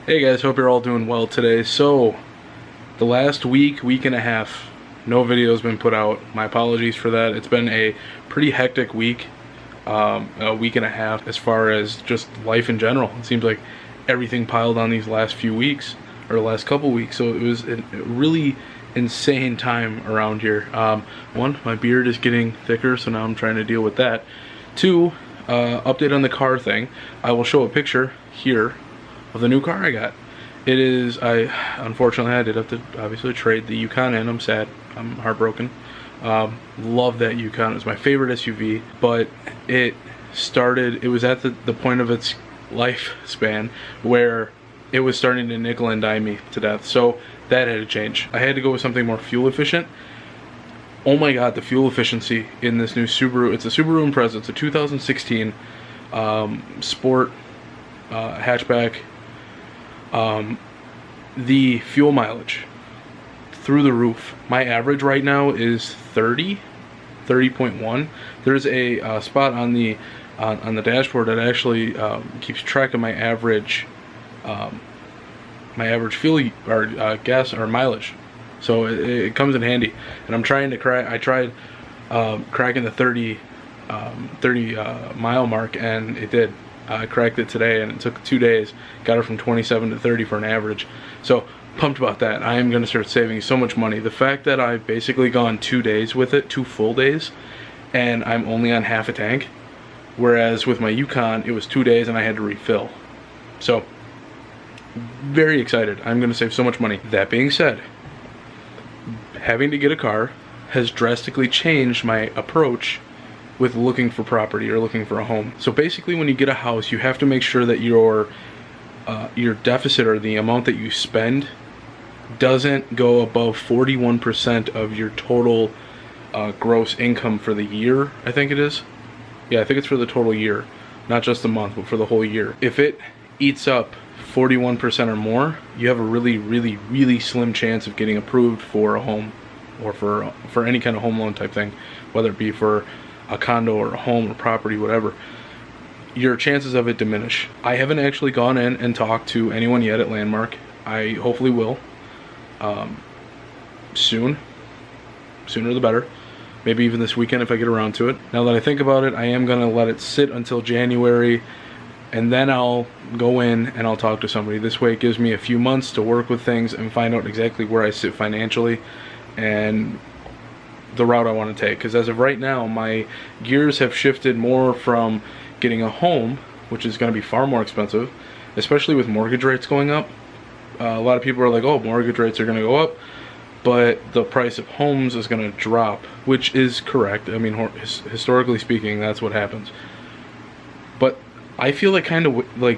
Hey guys, hope you're all doing well today. So, the last week and a half, no video has been put out. My apologies for that. It's been a pretty hectic week, a week and a half as far as just life in general. It seems like everything piled on these last few weeks, or the last couple weeks, so it was a really insane time around here. One, my beard is getting thicker, so now I'm trying to deal with that. Two, update on the car thing. I will show a picture here of the new car I got. It is, unfortunately I did have to obviously trade the Yukon in. I'm sad, I'm heartbroken. Love that Yukon, it was my favorite SUV, but it was at the point of its lifespan where it was starting to nickel and dime me to death, so that had to change. I had to go with something more fuel efficient. Oh my god, the fuel efficiency in this new Subaru. It's a Subaru Impreza. It's a 2016 sport hatchback. The fuel mileage through the roof. My average right now is 30.1. There's a spot on the dashboard that actually keeps track of my average fuel or gas or mileage. So it comes in handy, and I'm trying to crack. I tried cracking the 30 mile mark, and it did. I cracked it today, and it took 2 days. Got it from 27 to 30 for an average. So pumped about that. I am going to start saving so much money. The fact that I've basically gone 2 days with it, 2 full days, and I'm only on half a tank, whereas with my Yukon it was 2 days and I had to refill. So very excited. I'm going to save so much money. That being said, having to get a car has drastically changed my approach with looking for property or looking for a home. So basically, when you get a house, you have to make sure that your deficit, or the amount that you spend, doesn't go above 41% of your total gross income for the year. I think it is. Yeah, I think it's for the total year, not just the month, but for the whole year. If it eats up 41% or more, you have a really slim chance of getting approved for a home, or for any kind of home loan type thing, whether it be for a condo or a home or property, whatever. Your chances of it diminish. I haven't actually gone in and talked to anyone yet at Landmark. I hopefully will soon. Sooner the better. Maybe even this weekend if I get around to it. Now that I think about it, I am gonna let it sit until January, and then I'll go in and I'll talk to somebody. This way it gives me a few months to work with things and find out exactly where I sit financially and the route I want to take. Because as of right now, my gears have shifted more from getting a home, which is going to be far more expensive, especially with mortgage rates going up. A lot of people are like, oh, mortgage rates are going to go up, but the price of homes is going to drop, which is correct. I mean, historically speaking, that's what happens. But I feel like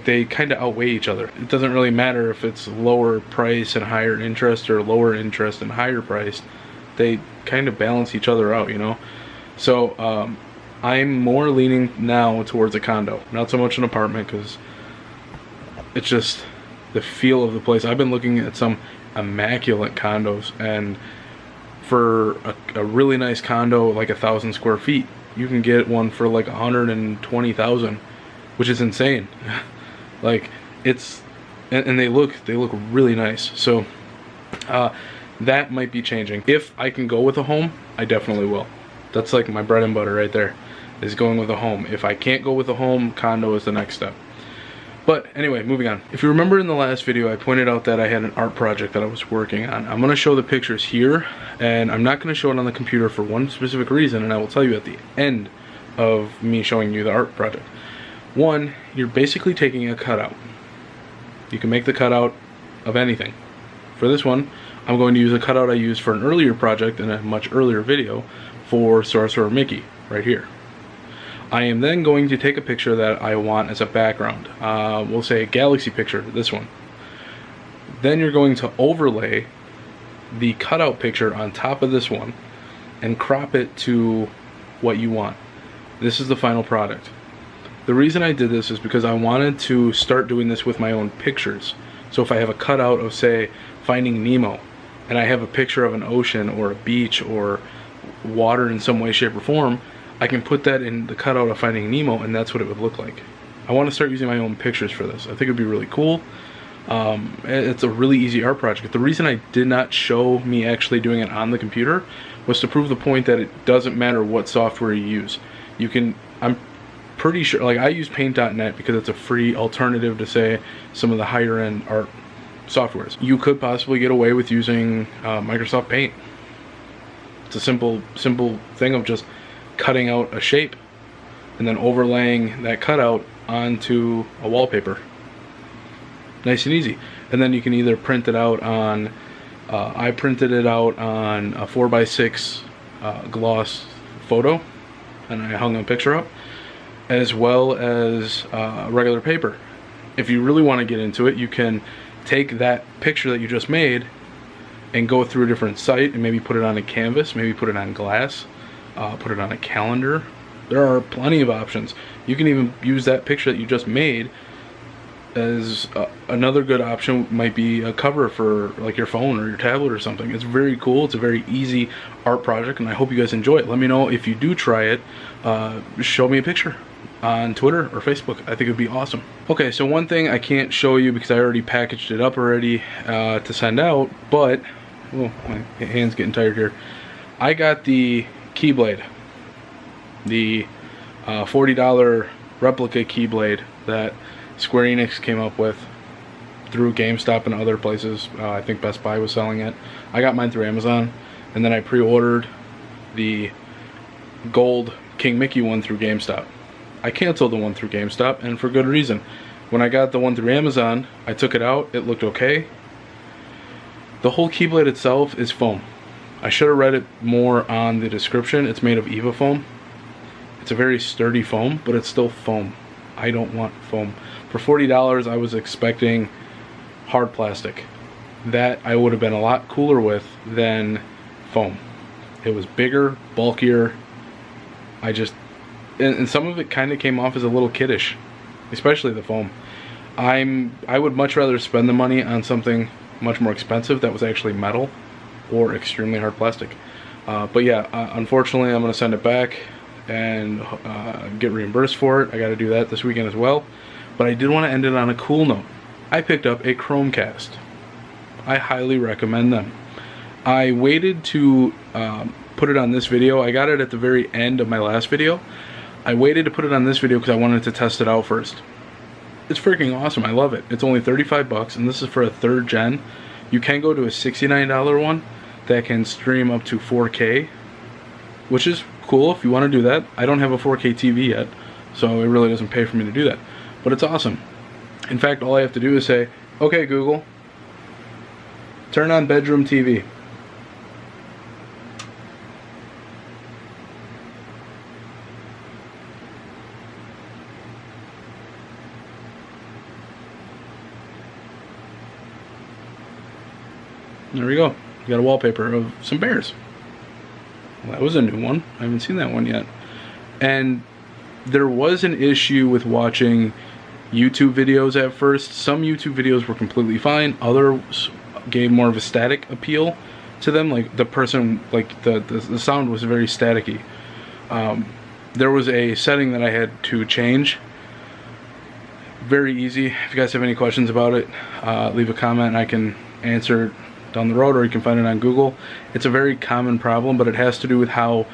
they kind of outweigh each other. It doesn't really matter if it's lower price and higher interest, or lower interest and higher price. They kind of balance each other out, you know. So I'm more leaning now towards a condo, not so much an apartment, because it's just the feel of the place. I've been looking at some immaculate condos, and for a really nice condo, like 1,000 square feet, you can get one for like 120,000, which is insane. Like, it's, and they look really nice. So that might be changing. If I can go with a home, I definitely will. That's like my bread and butter right there, is going with a home. If I can't go with a home, condo is the next step. But anyway, moving on. If you remember in the last video, I pointed out that I had an art project that I was working on. I'm going to show the pictures here, and I'm not going to show it on the computer for one specific reason, and I will tell you at the end of me showing you the art project. One, you're basically taking a cutout. You can make the cutout of anything. For this one, I'm going to use a cutout I used for an earlier project in a much earlier video for Sorcerer Mickey, right here. I am then going to take a picture that I want as a background. We'll say a galaxy picture, this one. Then you're going to overlay the cutout picture on top of this one and crop it to what you want. This is the final product. The reason I did this is because I wanted to start doing this with my own pictures. So if I have a cutout of, say, Finding Nemo, and I have a picture of an ocean or a beach or water in some way, shape, or form, I can put that in the cutout of Finding Nemo, and that's what it would look like. I want to start using my own pictures for this. I think it'd be really cool. It's a really easy art project. The reason I did not show me actually doing it on the computer was to prove the point that it doesn't matter what software you use. You can, I'm pretty sure, like I use paint.net because it's a free alternative to, say, some of the higher end art softwares. You could possibly get away with using Microsoft Paint. It's a simple thing of just cutting out a shape and then overlaying that cutout onto a wallpaper. Nice and easy. And then you can either print it out on, I printed it out on a 4x6 gloss photo, and I hung a picture up, as well as regular paper. If you really want to get into it, you can take that picture that you just made and go through a different site and maybe put it on a canvas, maybe put it on glass, put it on a calendar. There are plenty of options. You can even use that picture that you just made as another good option. Might be a cover for like your phone or your tablet or something. It's very cool. It's a very easy art project, and I hope you guys enjoy it. Let me know if you do try it. Show me a picture on Twitter or Facebook. I think it'd be awesome. Okay, so one thing I can't show you because I already packaged it up already to send out, but oh, my hand's getting tired here. I got the Keyblade, the $40 replica Keyblade that Square Enix came up with through GameStop and other places. I think Best Buy was selling it. I got mine through Amazon, and then I pre-ordered the gold King Mickey one through GameStop. I canceled the one through GameStop, and for good reason. When I got the one through Amazon, I took it out, it looked okay. The whole Keyblade itself is foam. I should have read it more on the description. It's made of EVA foam. It's a very sturdy foam, but it's still foam. I don't want foam. For $40, I was expecting hard plastic. That I would have been a lot cooler with than foam. It was bigger, bulkier. And some of it kind of came off as a little kiddish, especially the foam. I would much rather spend the money on something much more expensive that was actually metal or extremely hard plastic. But yeah, unfortunately I'm going to send it back and get reimbursed for it. I got to do that this weekend as well. But I did want to end it on a cool note. I picked up a Chromecast. I highly recommend them. I waited to put it on this video. I got it at the very end of my last video. I waited to put it on this video because I wanted to test it out first. It's freaking awesome. I love it. It's only 35 bucks, and this is for a 3rd gen. You can go to a $69 one that can stream up to 4K, which is cool if you want to do that. I don't have a 4K TV yet, so it really doesn't pay for me to do that. But it's awesome. In fact, all I have to do is say, okay Google, turn on bedroom TV. There we go. We got a wallpaper of some bears. Well, that was a new one. I haven't seen that one yet. And there was an issue with watching YouTube videos at first. Some YouTube videos were completely fine. Others gave more of a static appeal to them. Like the person, like the sound was very staticky. There was a setting that I had to change. Very easy. If you guys have any questions about it, leave a comment and I can answer it down the road, or you can find it on Google. It's a very common problem, but it has to do with how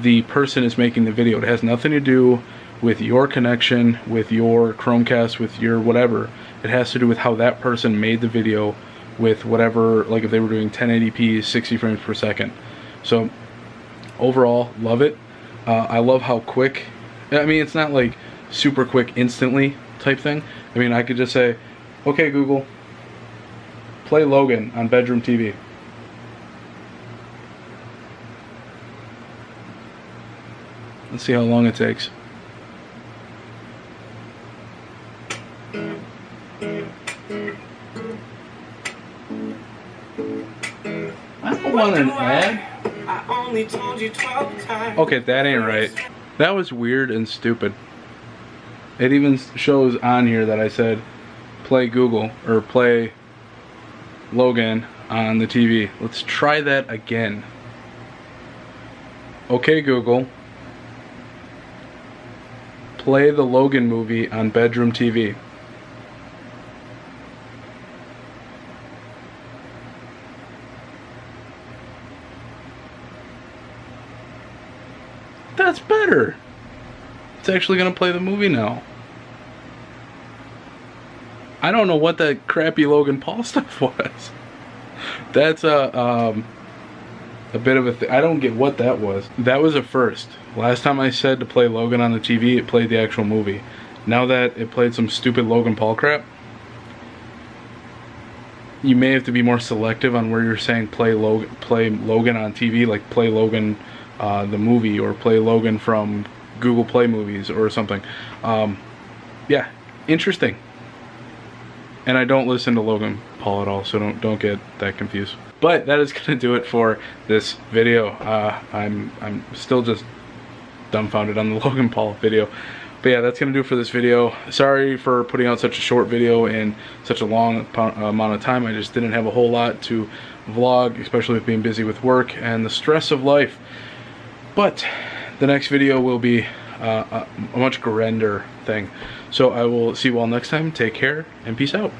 the person is making the video. It has nothing to do with your connection, with your Chromecast, with your whatever. It has to do with how that person made the video with whatever, like if they were doing 1080p 60 frames per second. So overall, love it. I love how quick, I mean, it's not like super quick instantly type thing. I mean, I could just say, okay Google, play Logan on bedroom TV. Let's see how long it takes. I don't want an ad. Okay, that ain't right. That was weird and stupid. It even shows on here that I said play Google or play Logan on the TV. Let's try that again. Okay Google, play the Logan movie on bedroom TV. That's better. It's actually gonna play the movie now. I don't know what that crappy Logan Paul stuff was. That's a bit of a thing. I don't get what that was. That was a first. Last time I said to play Logan on the TV, it played the actual movie. Now that it played some stupid Logan Paul crap, you may have to be more selective on where you're saying play Logan on TV, like play Logan the movie, or play Logan from Google Play Movies or something. Yeah, interesting. And I don't listen to Logan Paul at all, so don't get that confused. But that is gonna do it for this video. I'm still just dumbfounded on the Logan Paul video. But yeah, that's gonna do it for this video. Sorry for putting out such a short video in such a long amount of time. I just didn't have a whole lot to vlog, especially with being busy with work and the stress of life. But the next video will be a much grander thing. So I will see you all next time. Take care and peace out.